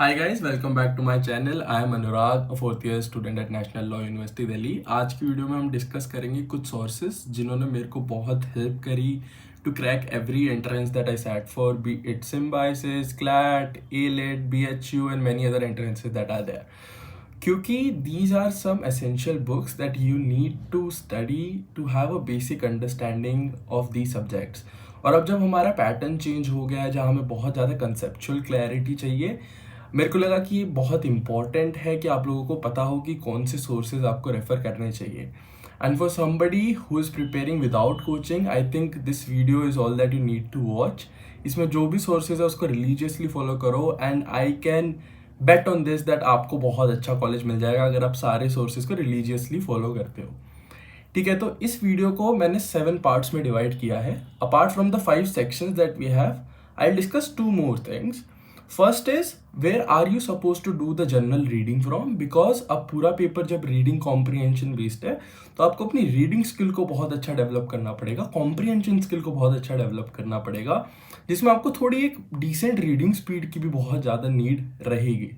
Hi guys, welcome back to my channel. I am Anurag, a fourth year student at national law university Delhi. आज की video में हम discuss करेंगे कुछ sources जिन्होंने मेरे को बहुत हेल्प करी to crack every entrance that I sat for, be it Symbiosis, CLAT, AILET, BHU and many other entrances that are there. क्योंकि these are some essential books that you need to study to have a basic understanding of the subjects. और अब जब हमारा pattern change हो गया है, जहाँ हमें बहुत ज़्यादा कंसेप्चुअल क्लैरिटी चाहिए, मेरे को लगा कि ये बहुत इंपॉर्टेंट है कि आप लोगों को पता हो कि कौन से सोर्सेज आपको रेफर करने चाहिए। And for somebody who is preparing without coaching, I think this video is all that you need to watch. इसमें जो भी सोर्सेज है उसको रिलीजियसली फॉलो करो, and I can bet on this that आपको बहुत अच्छा कॉलेज मिल जाएगा अगर आप सारे सोर्सेज को रिलीजियसली फॉलो करते हो। ठीक है, तो इस वीडियो को मैंने 7 पार्ट्स में डिवाइड किया है। Apart from the 5 sections that we have, I discuss 2 more things. First is where are you suppose to do the general reading from, because अब पूरा पेपर जब रीडिंग कॉम्प्रीहेंशन बेस्ड है तो आपको अपनी रीडिंग स्किल को बहुत अच्छा डेवलप करना पड़ेगा, कॉम्प्रीहेंशन स्किल को बहुत अच्छा डेवलप करना पड़ेगा, जिसमें आपको थोड़ी एक डिसेंट रीडिंग स्पीड की भी बहुत ज़्यादा नीड रहेगी।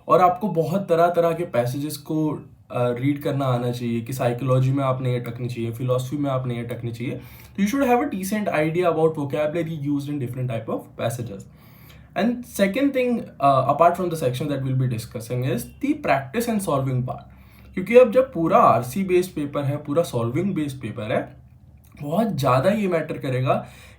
और आपको बहुत तरह तरह के पैसेजेस को रीड करना आना चाहिए कि साइकोलॉजी में आपने ये अटकनी चाहिए, फिलोसफी में आपने ये अटकनी चाहिए। तो you should have a decent idea about vocabulary used in different type of passages. And second thing, apart from the section that we'll be discussing, is the practice and solving part. क्योंकि अब जब पूरा RC based paper है, पूरा solving based paper है, बहुत ज़्यादा ये मैटर करेगा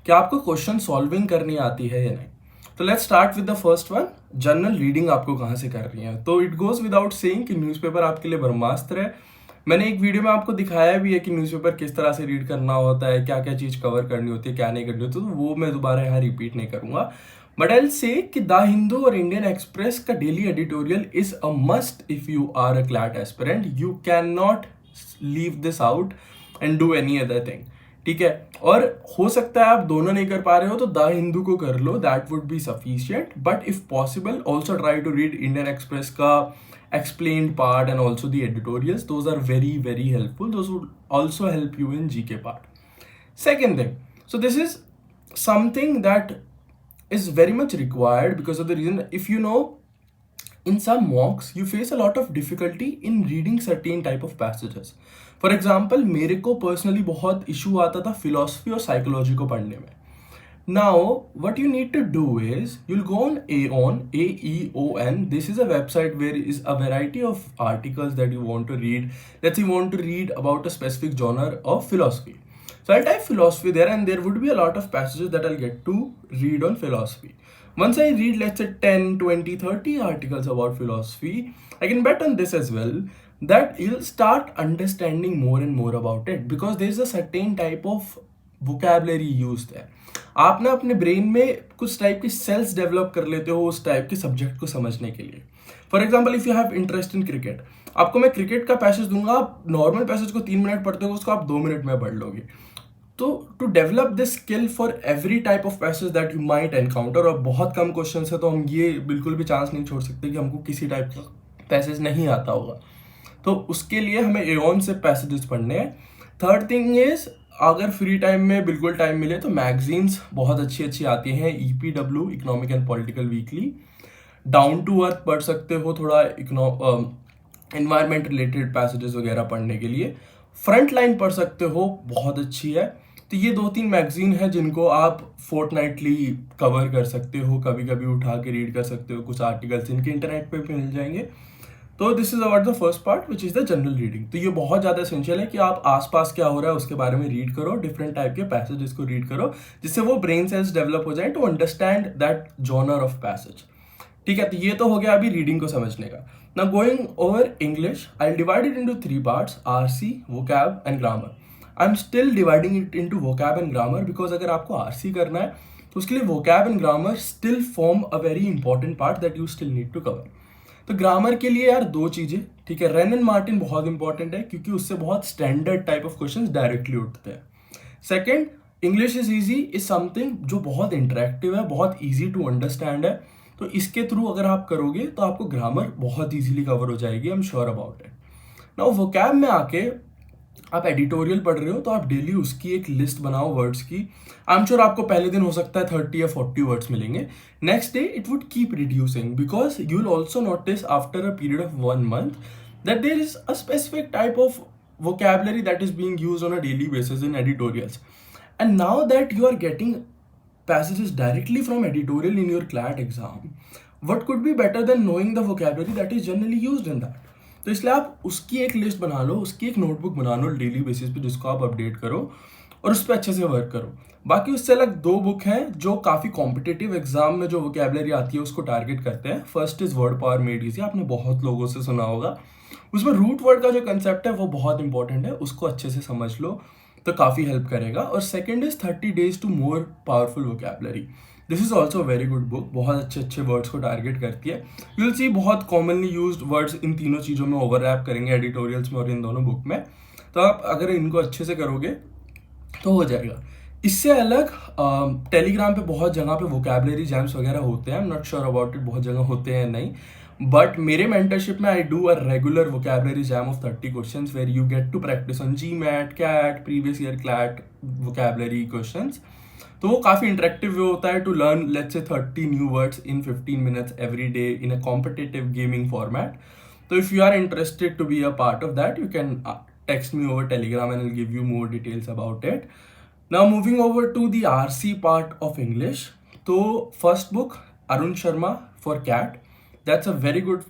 कि आपको क्वेश्चन सॉल्विंग करनी आती है या नहीं। तो let's start with the first one, general reading आपको कहाँ से करनी है। तो इट गोज विदाउट सेइंग कि न्यूज़पेपर आपके लिए ब्रह्मास्त्र है। मैंने एक वीडियो में आपको दिखाया भी है कि न्यूज़पेपर किस तरह से रीड करना होता है, क्या क्या चीज़ कवर करनी होती है, क्या नहीं करनी होती, तो वो मैं दोबारा यहाँ रिपीट नहीं करूँगा। बट आई विल से कि द हिंदू और इंडियन एक्सप्रेस का daily editorial is a must if you are a CLAT aspirant. You can not leave this out and do any other thing. ठीक है, और हो सकता है आप दोनों नहीं कर पा रहे हो तो द हिंदू को कर लो, that would be sufficient. But if possible also try to read Indian express का explained part and also the editorials. Those are very very helpful. Those would also help you in GK part. Second thing, so this is something that is very much required because of the reason, if you know, in some mocks you face a lot of difficulty in reading certain type of passages. For example, मेरे को personally बहुत issue आता था philosophy और psychology को पढ़ने में. Now, what you need to do is you'll go on Aeon, AEON. This is a website where is a variety of articles that you want to read. Let's say you want to read about a specific genre of philosophy. So I'll type philosophy there, and there would be a lot of passages that I'll get to read on philosophy. Once I read, let's say 10, 20, 30 articles about philosophy, I can bet on this as well that you'll start understanding more and more about it, because there's a certain type of vocabulary used there. आप ना अपने brain में कुछ type की cells develop कर लेते हो उस टाइप के सब्जेक्ट को समझने के लिए। For example, if you have interest in cricket, आपको मैं क्रिकेट का पैसेज दूंगा, आप नॉर्मल पैसेज को 3 मिनट पढ़ते हो, उसको आप 2 मिनट में पढ़ लोगे। तो to develop this skill for every type of passage that you might encounter, और बहुत कम क्वेश्चन है तो हम ये बिल्कुल भी चांस नहीं छोड़ सकते कि हमको किसी टाइप का पैसेज नहीं आता होगा। तो उसके लिए हमें एओन से पैसेजेस पढ़ने हैं। थर्ड थिंग इज, अगर फ्री टाइम में बिल्कुल टाइम मिले तो मैगजीन्स बहुत अच्छी अच्छी आती हैं। EPW, economic and political weekly, down to earth पढ़ सकते हो थोड़ा इन्वायरमेंट रिलेटेड पैसेजेस वगैरह पढ़ने के लिए। फ्रंट लाइन पढ़ सकते हो, बहुत अच्छी है। तो ये 2-3 मैगजीन है जिनको आप फोर्टनाइटली कवर कर सकते हो, कभी कभी उठा के रीड कर सकते हो। कुछ आर्टिकल्स इनके इंटरनेट पे भी मिल जाएंगे। तो this is about the first part which is the general reading. तो ये बहुत ज़्यादा एसेंशियल है कि आप आसपास क्या हो रहा है उसके बारे में रीड करो, डिफरेंट टाइप के पैसेजेस को रीड करो, जिससे वो ब्रेन सेल्स डेवलप हो जाए to understand that genre of passage. ठीक है, तो ये तो हो गया अभी रीडिंग को समझने का। Now going over English, I divide it into 3 parts, RC, vocab and grammar. I am still dividing it into vocab and grammar because अगर आपको RC करना है तो उसके लिए vocab and grammar still form a very important part that you still need to cover. तो grammar के लिए यार 2 चीज़ें, ठीक है, रेन एंड मार्टिन बहुत इंपॉर्टेंट है क्योंकि उससे बहुत standard type of questions directly उठते हैं। Second, English is easy is something जो बहुत इंटरेक्टिव है, बहुत ईजी टू अंडरस्टैंड है। तो इसके थ्रू अगर आप करोगे तो आपको ग्रामर बहुत ईजीली कवर हो जाएगी, I am sure about it. Now vocab में आके आप एडिटोरियल पढ़ रहे हो तो आप डेली उसकी एक लिस्ट बनाओ वर्ड्स की। आई एम श्योर आपको पहले दिन हो सकता है 30 या 40 वर्ड्स मिलेंगे, next day it would keep reducing, because you will also notice after a period of 1 month that there is a specific type of vocabulary that is being used on a daily basis in editorials. And now that you are getting passages directly from editorial in your CLAT exam, what could be better than knowing the vocabulary that is generally used in that? तो इसलिए आप उसकी एक list बना लो, उसकी एक notebook बना लो daily basis पे, जिसको आप अपडेट करो और उस पर अच्छे से वर्क करो। बाकी उससे अलग 2 बुक हैं जो काफ़ी कॉम्पिटिटिव एग्जाम में जो वोकेबलरी आती है उसको टारगेट करते हैं। First is word power made easy, आपने बहुत लोगों से सुना होगा। उसमें रूट वर्ड का जो कंसेप्ट है वो बहुत इंपॉर्टेंट है, उसको अच्छे से समझ लो तो काफ़ी हेल्प करेगा। और second is 30 days to more powerful vocabulary. This is also very good book, बहुत अच्छे अच्छे वर्ड्स को टारगेट करती है। यू विल सी बहुत कॉमनली यूज्ड वर्ड्स इन तीनों चीज़ों में ओवरलैप करेंगे, एडिटोरियल्स में और इन दोनों बुक में। तो आप अगर इनको अच्छे से करोगे तो हो जाएगा। इससे अलग टेलीग्राम पे बहुत जगह पे वोकेबलरी जैम्स वगैरह होते हैं, I am not sure about it बहुत जगह होते हैं नहीं, बट मेरे मेंटरशिप में I do a regular vocabulary jam of 30 questions where you get to practise on GMAT, CAT, previous year CLAT vocabulary questions. तो वो काफ़ी इंटरेक्टिव वे होता है to learn let's say 30 new words in 15 minutes every day in a competitive gaming format. तो if you are interested to be a part of that, you can text me over Telegram and I'll give you more details about it. Now moving over to the RC part of English. तो first book Arun Sharma for CAT. That's a very good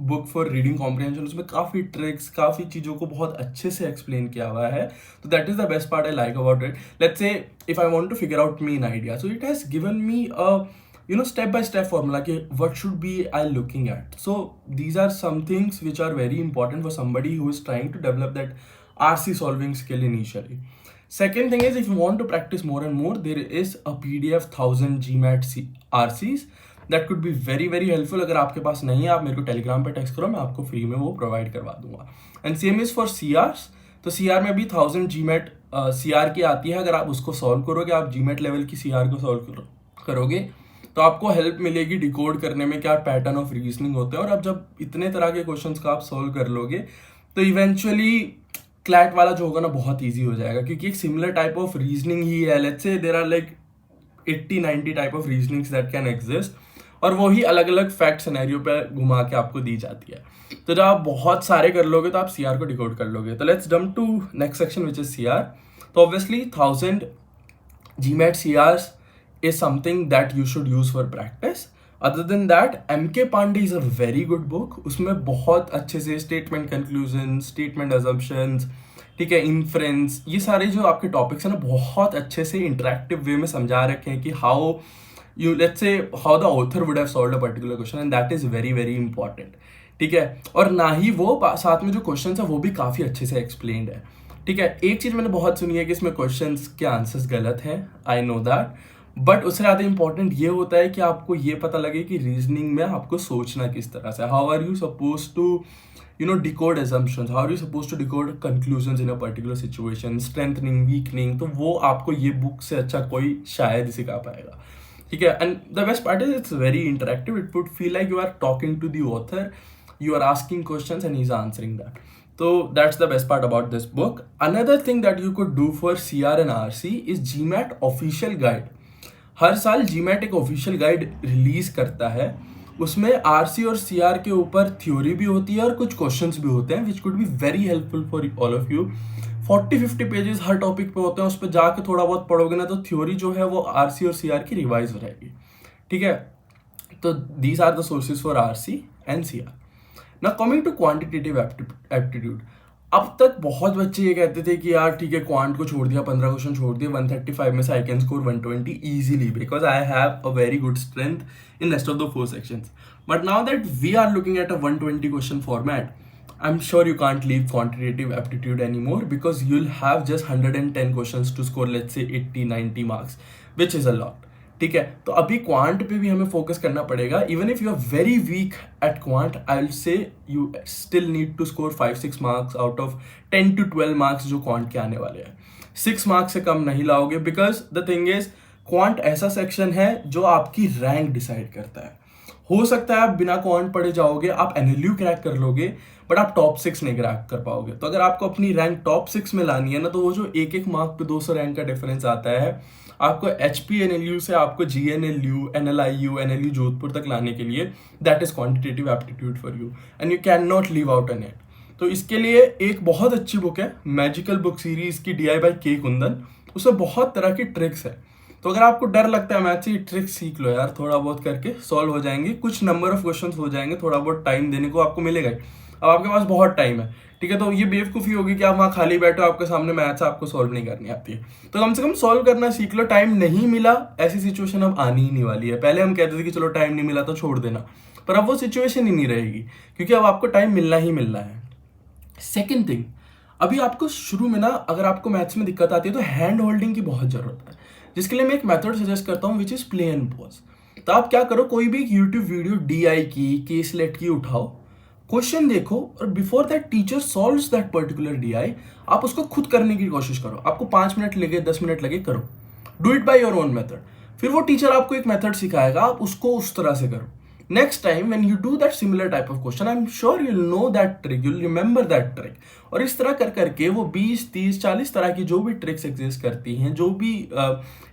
book for reading comprehension. उसमें काफ़ी tricks, काफ़ी चीज़ों को बहुत अच्छे से explain किया हुआ है। तो that is the best part I like about it. Let's say if I want to figure out main idea, so it has given me a step by step formula कि what should be I looking at. So these are some things which are very important for somebody who is trying to develop that RC solving skill initially. Second thing is, if you want to practice more and more, there is a PDF 1000 GMAT RCs that could be very very helpful. अगर आपके पास नहीं है, आप मेरे को Telegram पे text करो, मैं आपको फ्री में वो प्रोवाइड करवा दूंगा। And same is for CRs। तो CR में भी 1000 GMAT CR की आती है। अगर आप उसको सॉल्व करोगे, आप GMAT लेवल की CR को सॉल्व करोगे तो आपको हेल्प मिलेगी डिकोड करने में क्या पैटर्न ऑफ रीजनिंग होते हैं। और अब जब इतने तरह के क्वेश्चंस का आप सॉल्व कर लोगे तो इवेंचुअली क्लैट वाला जो होगा ना बहुत ईजी हो जाएगा, क्योंकि एक सिमिलर टाइप ऑफ रीजनिंग ही है। Let's say there are like 80-90 type of reasonings that can exist, और वो ही अलग अलग फैक्ट सिनेरियो पे घुमा के आपको दी जाती है। तो जब आप बहुत सारे कर लोगे तो आप CR को डिकोड कर लोगे। तो let's jump to next section which is CR। तो obviously 1000 GMAT CRs is something that you should use for practice. Other than that, MK Pandey is a very good book. उसमें बहुत अच्छे से statement conclusion, statement assumptions, ठीक है, inference, ये सारे जो आपके टॉपिक्स हैं ना बहुत अच्छे से इंटरेक्टिव वे में समझा रखे हैं कि how you let's say how the author would have solved a particular question, and that is very very important. ठीक है, और ना ही वो साथ में जो क्वेश्चन है वो भी काफ़ी अच्छे से एक्सप्लेन्ड है। ठीक है, एक चीज़ मैंने बहुत सुनी है कि इसमें क्वेश्चन के आंसर्स गलत हैं, आई नो दैट, बट उससे ज़्यादा इंपॉर्टेंट ये होता है कि आपको ये पता लगे कि रीजनिंग में आपको सोचना किस तरह से, how are you suppose to decode assumptions, how are you supposed to decode conclusions in a particular situation, strengthening, weakening, तो वो आपको ये बुक से अच्छा कोई शायद सिखा पाएगा। ठीक है, and the best part is it's very interactive, it would feel like you are talking to the author, you are asking questions and he is answering that. तो that's the best part about this book. Another thing that you could do for CR and RC is GMAT official guide. हर साल GMAT एक official guide release करता है, उसमें RC और CR के ऊपर थ्योरी भी होती है और कुछ क्वेश्चंस भी होते हैं which could be very helpful for all of you. 40-50 pages her topic पे होते हैं, उस पर जाके थोड़ा बहुत पढ़ोगे ना तो थ्योरी जो है वो RC और CR की रिवाइज हो जाएगी। ठीक है, तो these are the sources for RC and CR। Now coming to quantitative aptitude. अब तक बहुत बच्चे ये कहते थे कि यार ठीक है क्वांट को छोड़ दिया, 15 क्वेश्चन छोड़ दिए, 135 में से I can score 120 easily because I have a very good strength in rest of the 4 sections. But now that we are looking at a 120 question format, I'm sure you can't leave quantitative aptitude anymore because you'll have just 110 questions to score let's say 80-90 marks, which is a lot. ठीक है, तो अभी quant पे भी हमें focus करना पड़ेगा। Even if you are very weak at quant, I will say you still need to score 5-6 marks out of 10 to 12 marks जो क्वांट के आने वाले हैं। 6 मार्क्स से कम नहीं लाओगे, because the thing is quant ऐसा सेक्शन है जो आपकी रैंक डिसाइड करता है। हो सकता है आप बिना क्वांट पढ़े जाओगे, आप एनएलयू क्रैक कर लोगे, बट आप टॉप 6 नहीं क्रैक कर पाओगे। तो अगर आपको अपनी रैंक टॉप 6 में लानी है ना, तो वो जो एक एक मार्क पे 200 रैंक का डिफरेंस आता है, आपको एचपी एनएलयू से आपको जीएनएलयू, एनएलआईयू, एनएलयू जोधपुर तक लाने के लिए, that is quantitative aptitude for you and you can not leave out a net. तो इसके लिए एक बहुत अच्छी बुक है, मैजिकल बुक सीरीज की, DI बाय के कुंदन। उसमें बहुत तरह की ट्रिक्स है। तो अगर आपको डर लगता है मैथ से, ट्रिक सीख लो यार, थोड़ा बहुत करके सॉल्व हो जाएंगे, कुछ नंबर ऑफ क्वेश्चंस हो जाएंगे, थोड़ा बहुत टाइम देने को आपको मिलेगा। अब आपके पास बहुत टाइम है, ठीक है, तो ये बेवकूफ़ी होगी कि आप वहाँ खाली बैठे हो, आपके सामने मैथ्स आपको सॉल्व नहीं करनी आती है। तो कम से कम सॉल्व करना सीख लो। टाइम नहीं मिला, ऐसी सिचुएशन अब आनी ही नहीं वाली है। पहले हम कहते थे कि चलो टाइम नहीं मिला तो छोड़ देना, पर अब वो सिचुएशन ही नहीं रहेगी, क्योंकि अब आपको टाइम मिलना ही मिलना है। सेकेंड थिंग, अभी आपको शुरू में ना, अगर आपको मैथ्स में दिक्कत आती है तो हैंड होल्डिंग की बहुत जरूरत है, जिसके लिए मैं एक मेथड सजेस्ट करता हूँ, which is play and pause. तो आप क्या करो, कोई भी एक यूट्यूब वीडियो DI की, केसलेट की उठाओ, क्वेश्चन देखो, और before that teacher solves that particular DI, आप उसको खुद करने की कोशिश करो। आपको 5 मिनट लगे, 10 मिनट लगे, करो, do it by your own method. फिर वो टीचर आपको एक मेथड सिखाएगा, आप उसको उस तरह से करो। Next time when you do that similar type of question, I am sure you will know that trick, you will remember that trick. और इस तरह कर करके वो 20, 30, 40 तरह की जो भी ट्रिक्स एग्जिस्ट करती हैं, जो भी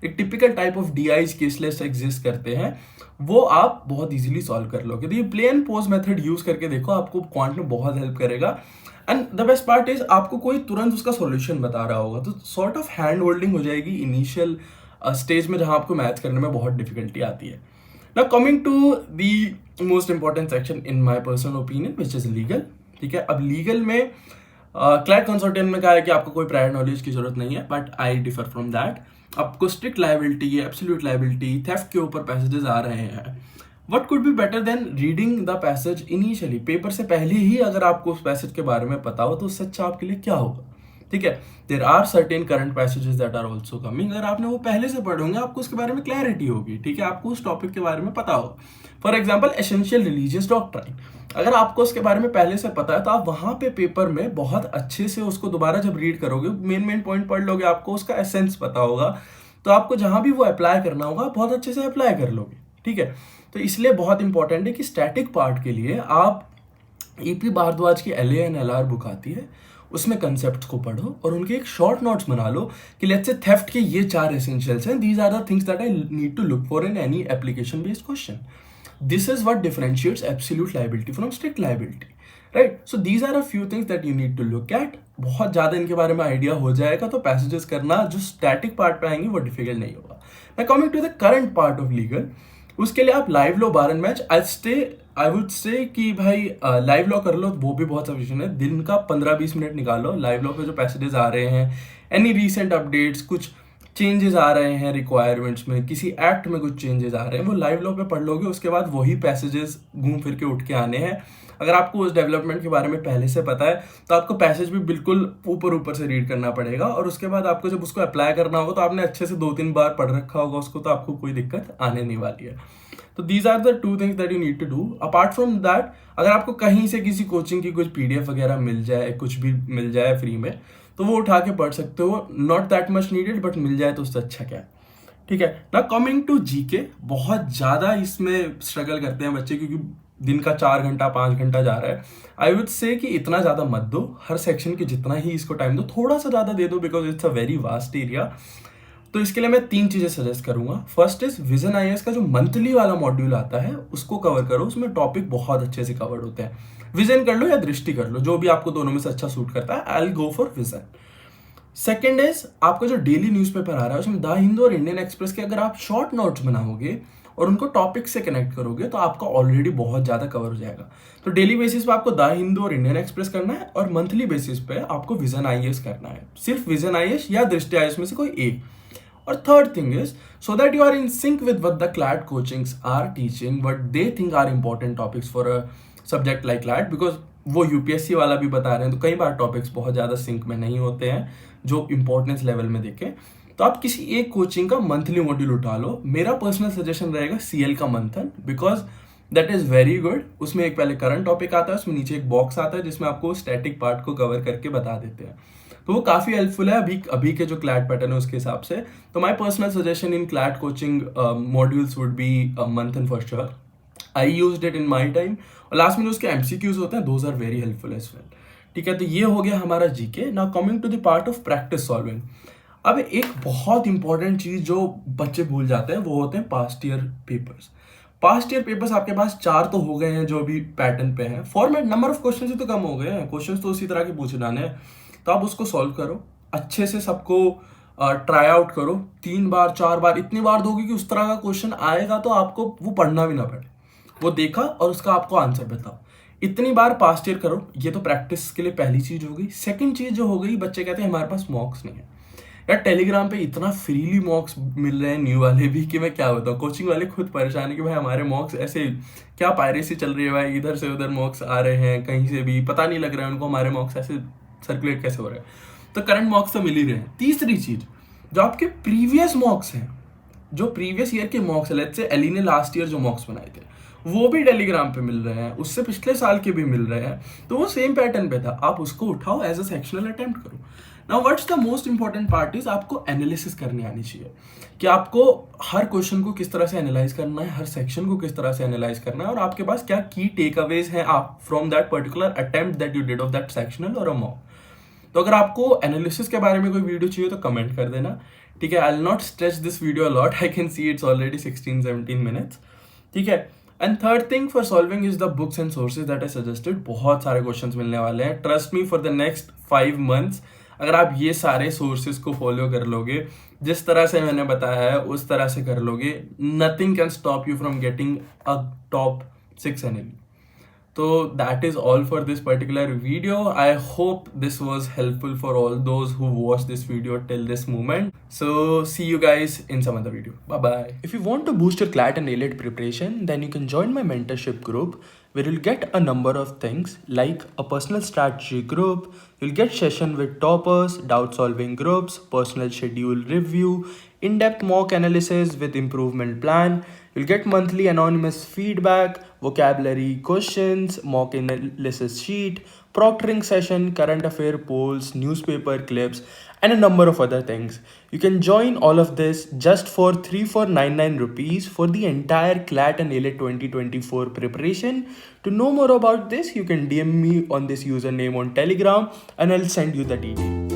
एक typical type of DIs caseless exist करते हैं, वो आप बहुत इजीली सॉल्व कर लोगे। तो ये play and pose method use करके देखो, आपको क्वांट में बहुत हेल्प करेगा। And the best part is, आपको कोई तुरंत उसका सॉल्यूशन बता रहा होगा, तो सॉर्ट ऑफ हैंड होल्डिंग हो जाएगी इनिशियल स्टेज में, जहां आपको मैथ करने में बहुत डिफिकल्टी आती है। Now coming to the most important section in my personal opinion, which is legal. ठीक है, अब लीगल में क्लैट कंसल्टेंट में कहा है कि आपको कोई प्रायर नॉलेज की जरूरत नहीं है, but I differ from that. आपको strict liability, absolute liability, theft के ऊपर पैसेजेस आ रहे हैं। What could be better than reading the passage initially, paper से पहले ही अगर आपको उस पैसेज के बारे में पता हो, तो उससे अच्छा आपके लिए क्या होगा। ठीक है, there are certain current passages that are also coming. अगर आपने वो पहले से पढ़े होंगे, आपको उसके बारे में क्लैरिटी होगी। ठीक है, आपको उस टॉपिक के बारे में पता होगा। For example, essential religious doctrine, अगर आपको उसके बारे में पहले से पता है, तो आप वहां पे पेपर में बहुत अच्छे से उसको दोबारा जब रीड करोगे, मेन पॉइंट पढ़ लोगे, आपको उसका एसेंस पता होगा, तो आपको जहां भी वो अप्लाई करना होगा, बहुत अच्छे से अप्लाई कर लोगे। ठीक है, तो इसलिए बहुत इंपॉर्टेंट है कि स्टैटिक पार्ट के लिए आप EP भारद्वाज की LA एंड LR बुक आती है, उसमें कंसेप्ट्स को पढ़ो और उनके एक शॉर्ट नोट्स बना लो कि लेट्स से थेफ्ट के ये 4 एसेंशियल्स हैं, these are the things that I need to look for in any application based question. This is what differentiates absolute liability from strict liability, right? So these are a few things that you need to look at. बहुत ज़्यादा इनके बारे में idea हो जाएगा तो passages करना जो स्टैटिक पार्ट पे आएंगे वो डिफिकल्ट नहीं होगा। Now coming to the current part of legal, उसके लिए आप live law, bar and match, I would say कि भाई लाइव लॉ कर लो, वो भी बहुत सफिशिएंट है। दिन का 15-20 मिनट निकालो, लाइव लॉ पे जो पैसेजेस आ रहे हैं, एनी रीसेंट अपडेट्स, कुछ चेंजेस आ रहे हैं रिक्वायरमेंट्स में, किसी एक्ट में कुछ चेंजेस आ रहे हैं, वो लाइव लॉ पे पढ़ लोगे। उसके बाद वही पैसेजेस घूम फिर के उठ के आने हैं। अगर आपको उस डेवलपमेंट के बारे में पहले से पता है, तो आपको पैसेज भी बिल्कुल ऊपर से रीड करना पड़ेगा, और उसके बाद आपको जब उसको अप्लाई करना होगा, तो आपने अच्छे से 2-3 बार पढ़ रखा होगा उसको, तो आपको कोई दिक्कत आने नहीं वाली है। तो these are the 2 things that you need to do. Apart from that, अगर आपको कहीं से किसी कोचिंग की कुछ PDF वगैरह मिल जाए, कुछ भी मिल जाए फ्री में, तो वो उठा के पढ़ सकते हो। Not that much needed, but मिल जाए तो उससे अच्छा क्या है। ठीक है, ना कमिंग टू GK, बहुत ज़्यादा इसमें स्ट्रगल करते हैं बच्चे, क्योंकि दिन का 4 घंटा 5 घंटा जा रहा है। आई वुड से कि इतना ज़्यादा मत दो, हर सेक्शन के जितना ही इसको टाइम दो, थोड़ा सा ज़्यादा दे दो, because it's a very vast area. तो इसके लिए मैं 3 चीज़ें सजेस्ट करूंगा। फर्स्ट इज विजन IAS का जो मंथली वाला मॉड्यूल आता है, उसको कवर करो, उसमें टॉपिक बहुत अच्छे से कवर होते हैं। विजन कर लो या दृष्टि कर लो, जो भी आपको दोनों में से अच्छा सूट करता है। I will go for vision. Second is, आपका जो डेली न्यूज़पेपर आ रहा है, उसमें द हिंदू और इंडियन एक्सप्रेस के अगर आप शॉर्ट नोट्स बनाओगे और उनको टॉपिक से कनेक्ट करोगे, तो आपका ऑलरेडी बहुत ज़्यादा कवर हो जाएगा। तो डेली बेसिस पे आपको द हिंदू और इंडियन एक्सप्रेस करना है, और मंथली बेसिस पे आपको विजन IAS करना है। सिर्फ विजन IAS या दृष्टि IAS में से कोई एक। और third thing is, so that you are in sync with what the CLAT coachings are teaching, what they think are important topics for a subject like CLAT, because वो UPSC वाला भी बता रहे हैं, तो कई बार टॉपिक्स बहुत ज़्यादा सिंक में नहीं होते हैं जो इंपॉर्टेंस लेवल में देखें। तो आप किसी एक कोचिंग का मंथली मॉड्यूल उठा लो। मेरा पर्सनल सजेशन रहेगा CL का मंथन, because that is very good. उसमें एक पहले करंट टॉपिक आता है, उसमें नीचे एक बॉक्स आता है जिसमें आपको स्टैटिक पार्ट को कवर करके बता देते हैं, तो वो काफ़ी हेल्पफुल है अभी के जो क्लैट पैटर्न है उसके हिसाब से। तो my personal suggestion in CLAT coaching modules would be Manthan for sure. I used it in my time. और लास्ट में जो उसके MCQs होते हैं, those are very helpful as well. ठीक है, तो ये हो गया हमारा GK. Now coming to the part of practice solving. अब एक बहुत इंपॉर्टेंट चीज जो बच्चे भूल जाते हैं वो होते हैं past year papers. Past year papers आपके पास 4 तो हो गए हैं जो भी पैटर्न पे हैं। फॉर्मेट नंबर ऑफ क्वेश्चन ही तो कम हो गए हैं, क्वेश्चन तो उसी तरह के पूछे जाने हैं। तो आप उसको सॉल्व करो अच्छे से, सबको ट्राई आउट करो 3 बार 4 बार, इतनी बार दोगे कि उस तरह का क्वेश्चन आएगा तो आपको वो पढ़ना भी ना पड़े। वो देखा और उसका आपको आंसर बताओ, इतनी बार पास्ट ईयर करो। ये तो प्रैक्टिस के लिए पहली चीज हो गई। सेकंड चीज जो हो गई, बच्चे कहते हैं हमारे पास मॉक्स नहीं है। यार टेलीग्राम पे इतना फ्रीली मॉक्स मिल रहे हैं न्यू वाले भी कि मैं क्या बताऊँ। कोचिंग वाले खुद परेशान है कि भाई हमारे मॉक्स ऐसे क्या पायरेसी चल रही है भाई, इधर से उधर मॉक्स आ रहे हैं, कहीं से भी पता नहीं लग रहा है उनको हमारे मॉक्स ऐसे सर्कुलेट कैसे हो रहे हैं। तो करंट मॉक्स तो मिल ही रहे हैं। तीसरी चीज, जो आपके प्रीवियस मॉक्स हैं, जो प्रीवियस ईयर के मॉक्स है, लेट्स से एली ने लास्ट ईयर जो मॉक्स बनाए थे वो भी टेलीग्राम पे मिल रहे हैं, उससे पिछले साल के भी मिल रहे हैं। तो वो सेम पैटर्न पे था, आप उसको उठाओ, एज अ सेक्शनल अटेम्प्ट करो। Now what's the most important part is आपको एनालिसिस करनी आनी चाहिए कि आपको हर क्वेश्चन को किस तरह से एनालाइज करना है, हर सेक्शन को किस तरह से एनालाइज करना है, और आपके पास क्या की टेक अवेज हैं आप from that particular attempt that you did of that sectional और अ मॉक। तो अगर आपको एनालिसिस के बारे में कोई वीडियो चाहिए तो कमेंट कर देना। ठीक है, I will not stretch this video a lot, I can see it's already 16-17 minutes. ठीक है, and third thing for solving is the books and sources that I suggested. बहुत सारे क्वेश्चंस मिलने वाले हैं, trust me, for the next 5 months. अगर आप ये सारे सोर्सेज को फॉलो कर लोगे, जिस तरह से मैंने बताया है उस तरह से कर लोगे, nothing can stop you from getting a top 6 NLE. So that is all for this particular video. I hope this was helpful for all those who watched this video till this moment. So see you guys in some other video. Bye bye. If you want to boost your CLAT and AILET preparation, then you can join my mentorship group where you'll get a number of things like a personal strategy group, you'll get session with toppers, doubt solving groups, personal schedule review, in-depth mock analysis with improvement plan. You'll get monthly anonymous feedback, vocabulary questions, mock analysis sheet, proctoring session, current affair polls, newspaper clips, and a number of other things. You can join all of this just for 3499 rupees for the entire CLAT and AILET 2024 preparation. To know more about this, you can DM me on this username on Telegram and I'll send you the details.